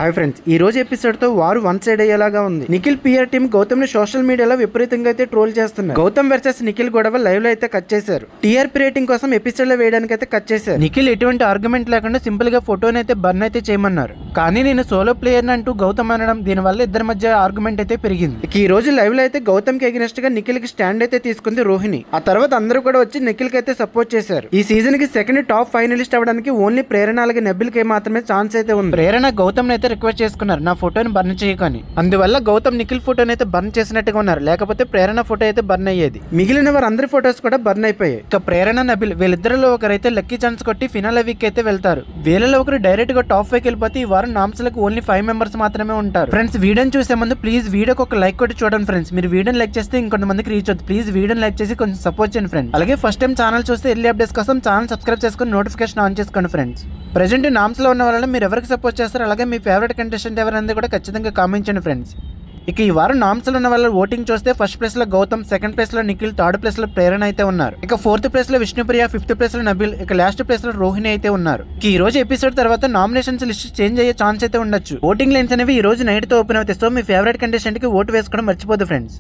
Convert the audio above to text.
Hi friends, ఈ రోజు episode తో వారు వన్ సైడ్ అయ్యేలాగా ఉంది. నిఖిల్ పిఆర్ టీమ్ గౌతమ్ ని సోషల్ మీడియాలో విపరీతంగా అయితే ట్రోల్ చేస్తున్నారు. గౌతమ్ వర్సెస్ నిఖిల్ గొడవ లైవ్ లో అయితే కట్ చేశారు. టీఆర్పీ రేటింగ్ కోసం ఎపిసోడ్ లో వేయడానికి అయితే కట్ చేశారు. నిఖిల్ ఎటువంటి ఆర్గ్యుమెంట్ లేకుండా సింపుల్ గా ఫోటోని అయితే బర్న్ అయితే చేయమన్నారు. కానీ నేను సోలో ప్లేయర్ అంటూ గౌతమ్ అనడం, దీని వల్ల ఇద్దరి మధ్య ఆర్గ్యుమెంట్ అయితే పెరిగింది. ఈ రోజు లైవ్ లో అయితే గౌతమ్ కి అగెనిస్ట్ గా నిఖిల్ కి స్టాండ్ అయితే తీసుకుంది రోహిణి. ఆ తర్వాత అందరూ కూడా వచ్చి నిఖిల్ కి అయితే సపోర్ట్ చేశారు. ఈ సీజన్ కి సెకండ్ టాప్ ఫైనలిస్ట్ అవడానికి ఓన్లీ ప్రేరణ అలాగే నెబిల్ కి మాత్రమే ఛాన్స్ అయితే ఉంది. ప్రేరణ గౌతమ్ అయితే రిక్వెస్ట్ చేసుకున్నారు, నా ఫోటోని బర్న్ చేయకని. అందువల్ల గౌతమ్ నిఖిల్ ఫోటోని అయితే బర్న్ చేసినట్టుగా ఉన్నారు, లేకపోతే ప్రేరణ ఫోటో అయితే బర్న్ అయ్యేది. మిగిలిన వారందరి ఫోటోస్ కూడా బర్న్ అయిపోయాయి. ఇక ప్రేరణ నబిల్ వీళ్ళిద్దరిలో ఒకరైతే లక్కీ ఛాన్స్ కొట్టి ఫినాల్ వీక్ అయితే వెళ్తారు. వీళ్ళలో ఒకరు డైరెక్ట్ గా టాప్ 5 వెళ్ళిపోతే ఈ వారం నామ్స్లకు ఓన్లీ 5 మెంబర్స్ మాత్రమే ఉంటారు. ఫ్రెండ్స్, వీడియోని చూసే ముందు ప్లీజ్ వీడియోకి ఒక లైక్ కొట్టి చూడండి ఫ్రెండ్స్. మీరు వీడియోని లైక్ చేస్తే ఇంకొంతమందికి రీచ్ అవుతుంది. ప్లీజ్ వీడియోని లైక్ చేసి కొంచెం సపోర్ట్ చేయండి ఫ్రెండ్స్. అలాగే ఫస్ట్ టైం ఛానల్ చూస్తే ఎర్లీ అప్డేట్స్ కోసం ఛానల్ సబ్స్క్రైబ్ చేసుకుని నోటిఫికేషన్ ఆన్ చేసుకోండి ఫ్రెండ్స్. ప్రెజెంట్ నామ్స్ లో ఉన్న వాళ్ళని మీరు ఎవరికి సపోర్ట్ చేస్తారు, అలాగే మీ ఫేవరెట్ కంటెస్టెంట్ ఎవరైనా కూడా ఖచ్చితంగా కామెంట్ చేయండి ఫ్రెండ్స్. ఇక ఈ వారం నామ్స్ లో ఉన్న వాళ్ళ ఓటింగ్ చూస్తే ఫస్ట్ ప్లేస్ లో గౌతమ్, సెకండ్ ప్లేస్ లో నిఖిల్, థర్డ్ ప్లేస్ లో ప్రేరణ అయితే ఉన్నారు. ఇక ఫోర్త్ ప్లేస్ లో విష్ణుప్రియ, ఫిఫ్త్ ప్లేస్ లో నబిల్, ఇక లాస్ట్ ప్లేస్ లో రోహిణి అయితే ఉన్నారు. ఈ రోజు ఎపిసోడ్ తర్వాత నామినేషన్స్ లిస్ట్ చేంజ్ అయ్యే ఛాన్స్ అయితే ఉండొచ్చు. ఓటింగ్ లైన్స్ అనేవి ఈ రోజు నైట్ తో ఓపెన్ అవుతాయి. సో మీ ఫేవరెట్ కంటెస్టెంట్ కి ఓటు వేసుకోవడం మర్చిపోదు ఫ్రెండ్స్.